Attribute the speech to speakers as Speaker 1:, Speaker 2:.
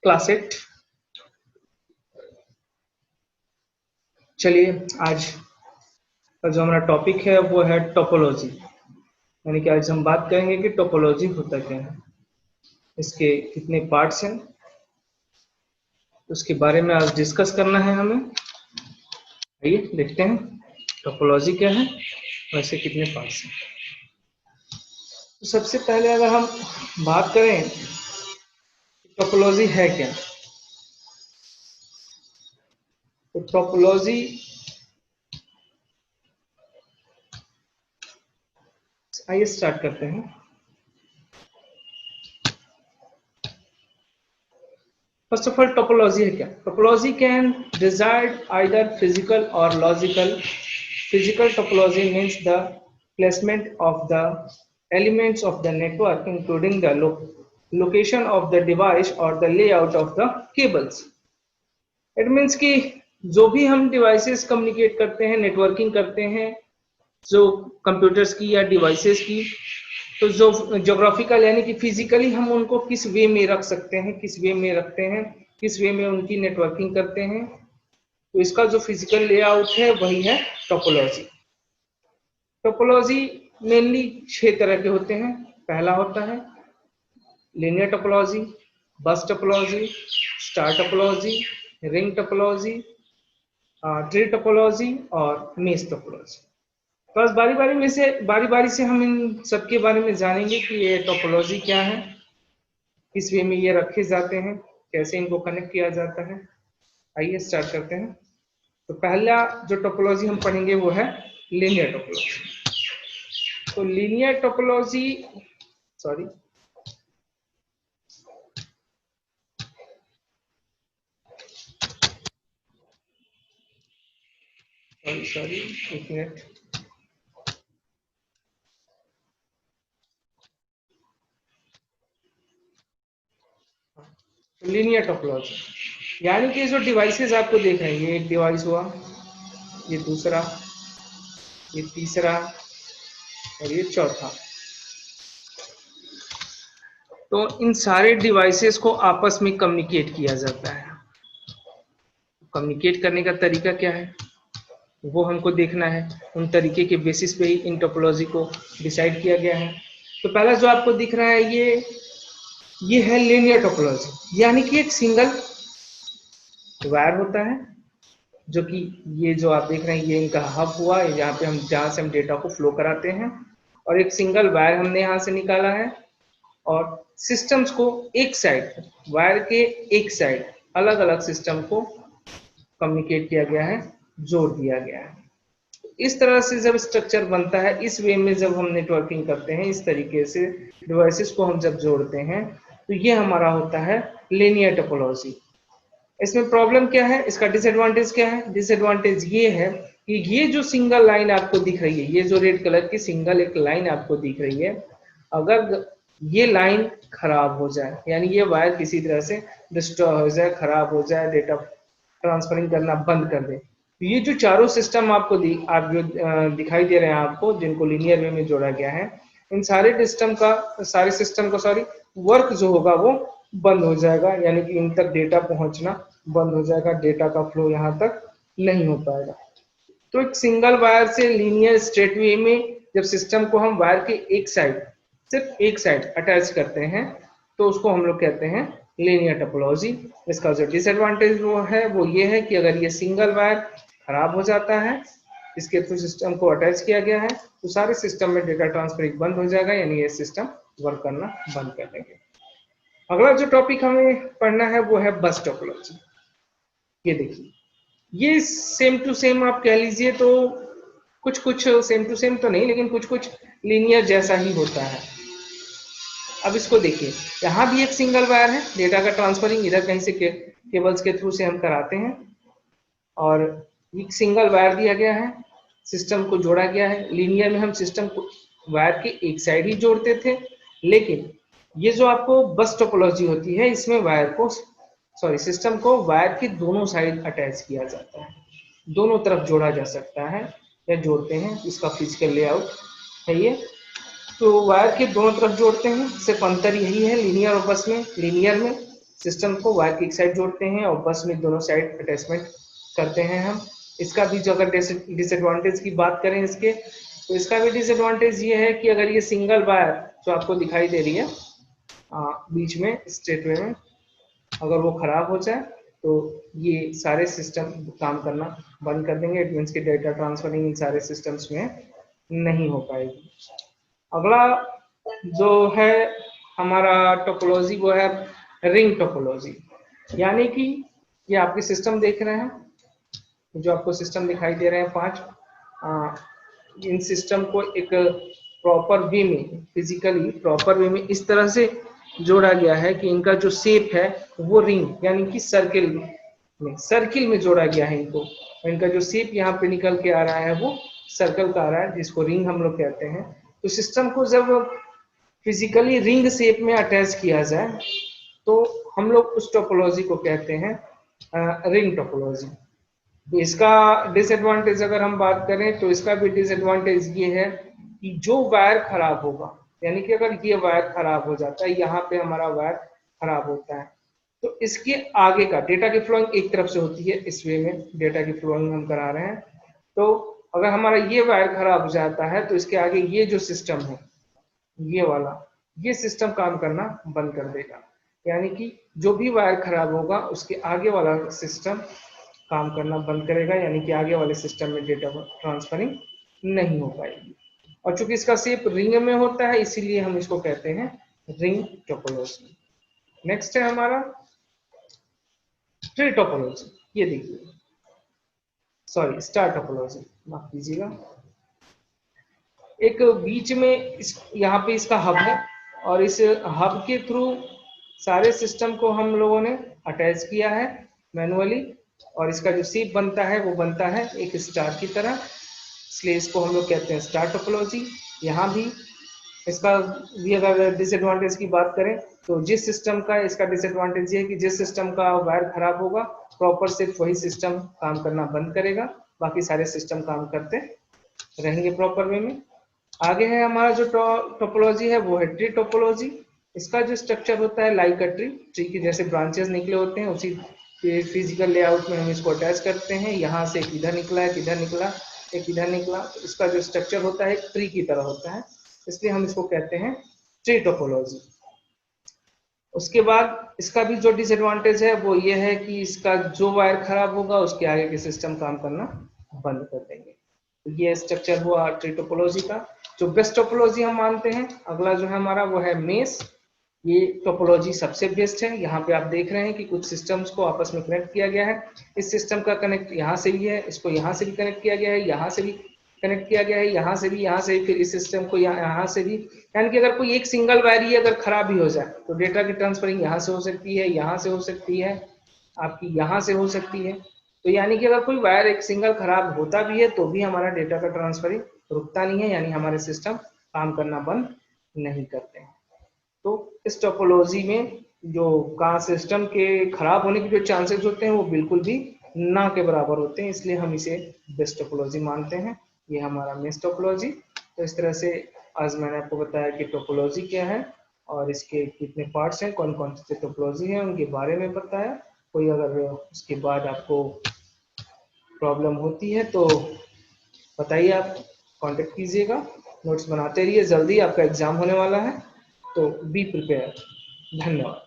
Speaker 1: Class 8। चलिए, आज का जो हमारा टॉपिक है वो है टोपोलॉजी। यानी कि आज हम बात करेंगे कि टोपोलॉजी होता क्या है, इसके कितने पार्ट्स हैं, उसके बारे में आज डिस्कस करना है हमें। आइए देखते हैं टोपोलॉजी क्या है और इसके कितने पार्ट्स हैं। तो सबसे पहले अगर हम बात करें टोपोलॉजी है क्या, तो टोपोलॉजी आइए स्टार्ट करते हैं। फर्स्ट ऑफ ऑल टोपोलॉजी है क्या? Topology can reside either physical or logical. Physical topology means the placement of the elements of the network, including the location of the device or the layout of the cables. It means कि जो भी हम devices communicate करते हैं, networking करते हैं, जो computers की या डिवाइसेस की, तो जो ज्योग्राफिकल यानी कि फिजिकली हम उनको किस वे में रख सकते हैं, किस वे में रखते हैं, किस वे में उनकी नेटवर्किंग करते हैं, तो इसका जो फिजिकल लेआउट है वही है टोपोलॉजी। टोपोलॉजी मेनली 6 तरह के होते हैं। पहला होता है लीनियर टोपोलॉजी, बस topology, star topology, ring topology, tree topology और मेश टोपोलॉजी। बस बारी बारी से हम इन सबके बारे में जानेंगे कि ये टोपोलॉजी क्या है, किस वे में ये रखे जाते हैं, कैसे इनको कनेक्ट किया जाता है। आइए स्टार्ट करते हैं। तो पहला जो टोपोलॉजी हम पढ़ेंगे वो है लीनियर टोपोलॉजी। तो लीनियर टोपोलॉजी एक मिनट। लीनियर टोपोलॉजी यानी कि जो डिवाइसेस आपको देख रहे हैं, ये एक डिवाइस हुआ, ये दूसरा, ये तीसरा और ये चौथा। तो इन सारे डिवाइसेस को आपस में कम्युनिकेट किया जाता है। कम्युनिकेट करने का तरीका क्या है वो हमको देखना है। उन तरीके के बेसिस पे ही इन टोपोलॉजी को डिसाइड किया गया है। तो पहला जो आपको दिख रहा है ये है लीनियर टोपोलॉजी, यानी कि एक सिंगल वायर होता है, जो कि ये जो आप देख रहे हैं ये इनका हब हुआ, जहाँ से हम डेटा को फ्लो कराते हैं, और एक सिंगल वायर हमने यहाँ से निकाला है, और सिस्टम्स को एक साइड, वायर के एक साइड अलग अलग सिस्टम को कम्युनिकेट किया गया है, जोड़ दिया गया है। इस तरह से जब स्ट्रक्चर बनता है, इस वे में जब हम नेटवर्किंग करते हैं, इस तरीके से डिवाइसेस को हम जब जोड़ते हैं, तो ये हमारा होता है लीनियर टोपोलॉजी। इसमें प्रॉब्लम क्या है, इसका डिसएडवांटेज क्या है? डिसएडवांटेज ये है कि ये जो सिंगल लाइन आपको दिख रही है, ये जो रेड कलर की सिंगल एक लाइन आपको दिख रही है, अगर ये लाइन खराब हो जाए, यानी ये वायर किसी तरह से डिस्ट्रॉय हो जाए, खराब हो जाए, डेटा ट्रांसफरिंग करना बंद कर दे, तो ये जो चारों सिस्टम आपको दिखाई दे रहे हैं आपको, जिनको लीनियर वे में जोड़ा गया है, इन सारे सिस्टम का वर्क जो होगा वो बंद हो जाएगा, यानी कि इन तक डेटा पहुंचना बंद हो जाएगा, डेटा का फ्लो यहाँ तक नहीं हो पाएगा। तो एक सिंगल वायर से लीनियर स्ट्रेट वे में जब सिस्टम को हम वायर के एक साइड, सिर्फ एक साइड अटैच करते हैं, तो उसको हम लोग कहते हैं लीनियर टोपोलॉजी। इसका जो डिसएडवांटेज वो ये है कि अगर ये सिंगल वायर खराब हो जाता है, इसके थ्रू सिस्टम को अटैच किया गया है, तो सारे सिस्टम में डेटा ट्रांसफर बंद हो जाएगा, यानी ये सिस्टम वर्क करना बंद कर देंगे। अगला जो टॉपिक हमें पढ़ना है वो है बस टोपोलॉजी। ये देखिए, ये सेम टू सेम आप कह लीजिए, तो कुछ सेम टू सेम तो नहीं, लेकिन कुछ लीनियर जैसा ही होता है। अब इसको देखिए, यहाँ भी एक सिंगल वायर है, डेटा का ट्रांसफरिंग इधर कहीं से केबल्स के थ्रू से हम कराते हैं, और एक सिंगल वायर दिया गया है, सिस्टम को जोड़ा गया है। लीनियर में हम सिस्टम को वायर के एक साइड ही जोड़ते थे, लेकिन ये जो आपको बस टोपोलॉजी होती है, इसमें सिस्टम को वायर के दोनों साइड अटैच किया जाता है, दोनों तरफ जोड़ा जा सकता है या जोड़ते हैं। इसका फिजिकल लेआउट है ये। तो वायर के दोनों तरफ जोड़ते हैं, सिर्फ अंतर यही है लीनियर और बस में। लीनियर में सिस्टम को वायर की एक साइड जोड़ते हैं और बस में दोनों साइड अटैचमेंट करते हैं हम। इसका भी जो अगर डिसएडवांटेज की बात करें इसके, तो इसका भी डिसएडवांटेज ये है कि अगर ये सिंगल वायर जो आपको दिखाई दे रही है बीच में स्ट्रेट वे में, अगर वो खराब हो जाए तो ये सारे सिस्टम काम करना बंद कर देंगे। इट मीन्स कि डेटा ट्रांसफरिंग इन सारे सिस्टम्स में नहीं हो पाएगी। अगला जो है हमारा टोपोलॉजी वो है रिंग टोपोलॉजी, यानी कि ये आपके सिस्टम देख रहे हैं, जो आपको सिस्टम दिखाई दे रहे हैं 5, इन सिस्टम को एक प्रॉपर वे में, फिजिकली प्रॉपर वे में इस तरह से जोड़ा गया है कि इनका जो शेप है वो रिंग यानी कि सर्किल में जोड़ा गया है इनको। और इनका जो शेप यहाँ पे निकल के आ रहा है वो सर्कल का आ रहा है, जिसको रिंग हम लोग कहते हैं। तो सिस्टम को जब फिजिकली रिंग शेप में अटैच किया जाए तो हम लोग उस टोपोलॉजी को कहते हैं रिंग टोपोलॉजी। तो इसका डिसएडवांटेज अगर हम बात करें तो इसका भी डिसएडवांटेज ये है कि जो वायर खराब होगा, यानी कि अगर ये वायर खराब हो जाता है, यहाँ पे हमारा वायर खराब होता है, तो इसके आगे का डेटा की फ्लोइंग एक तरफ से होती है, इस वे में डेटा की फ्लोइंग हम करा रहे हैं। तो अगर हमारा ये वायर खराब हो जाता है तो इसके आगे ये जो सिस्टम है ये वाला, ये सिस्टम काम करना बंद कर देगा। यानी कि जो भी वायर खराब होगा उसके आगे वाला सिस्टम काम करना बंद करेगा, यानी कि आगे वाले सिस्टम में डेटा ट्रांसफरिंग नहीं हो पाएगी। और चूंकि इसका शेप रिंग में होता है इसीलिए हम इसको कहते हैं रिंग टोपोलॉजी। नेक्स्ट है हमारा ट्री टोपोलॉजी। ये देखिए, सॉरी स्टार टोपोलॉजी, माफ कीजिएगा। एक बीच में यहाँ पे इसका हब है और इस हब के थ्रू सारे सिस्टम को हम लोगों ने अटैच किया है मैनुअली, और इसका जो शेप बनता है वो बनता है एक स्टार की तरह, इसलिए इसको हम लोग कहते हैं स्टार टोपोलॉजी। यहाँ भी इसका भी अगर डिसएडवांटेज की बात करें तो जिस सिस्टम का इसका डिसएडवांटेज ये है कि जिस सिस्टम का वायर खराब होगा प्रॉपर सिर्फ वही सिस्टम काम करना बंद करेगा, बाकी सारे सिस्टम काम करते रहेंगे प्रॉपर वे में। आगे है हमारा जो टोपोलॉजी है वो है ट्री टोपोलॉजी। इसका जो स्ट्रक्चर होता है लाइक अ ट्री के जैसे ब्रांचेस निकले होते हैं, उसी फिजिकल लेआउट में हम इसको अटैच करते हैं। यहाँ से एक इधर निकला, एक इधर निकला, एक इधर निकला, तो इसका जो स्ट्रक्चर होता है एक ट्री की तरह होता है, इसलिए हम इसको कहते हैं ट्री टोपोलॉजी। उसके बाद इसका भी जो डिसएडवांटेज है वो ये है कि इसका जो वायर खराब होगा उसके आगे के सिस्टम काम करना बंद कर देंगे। तो ये स्ट्रक्चर हुआ ट्री टोपोलॉजी का। जो बेस्ट टोपोलॉजी हम मानते हैं अगला जो है हमारा वो है मेश। ये टोपोलॉजी सबसे बेस्ट है। यहाँ पे आप देख रहे हैं कि कुछ सिस्टम्स को आपस में कनेक्ट किया गया है। इस सिस्टम का कनेक्ट यहाँ से भी है, इसको यहाँ से भी कनेक्ट किया गया है, यहाँ से भी कनेक्ट किया गया है, यहाँ से भी, यहाँ से भी, फिर इस सिस्टम को यहाँ से भी। यानी कि अगर कोई एक सिंगल वायर ही अगर खराब भी हो जाए तो डेटा की ट्रांसफरिंग यहाँ से हो सकती है, यहाँ से हो सकती है, आपकी यहाँ से हो सकती है। तो यानी कि अगर कोई वायर एक सिंगल खराब होता भी है तो भी हमारा डेटा का ट्रांसफरिंग रुकता नहीं है, यानी हमारे सिस्टम काम करना बंद नहीं करते हैं। तो इस टोपोलॉजी में जो का सिस्टम के खराब होने के जो चांसेस होते हैं वो बिल्कुल भी ना के बराबर होते हैं, इसलिए हम इसे बेस्ट टोपोलॉजी मानते हैं। ये हमारा मेश टोपोलॉजी। तो इस तरह से आज मैंने आपको बताया कि टोपोलॉजी क्या है और इसके कितने पार्ट्स हैं, कौन कौन से टोपोलॉजी हैं उनके बारे में बताया। कोई अगर उसके बाद आपको प्रॉब्लम होती है तो बताइए, आप कांटेक्ट कीजिएगा। नोट्स बनाते रहिए, जल्दी आपका एग्जाम होने वाला है तो बी प्रिपेयर। धन्यवाद।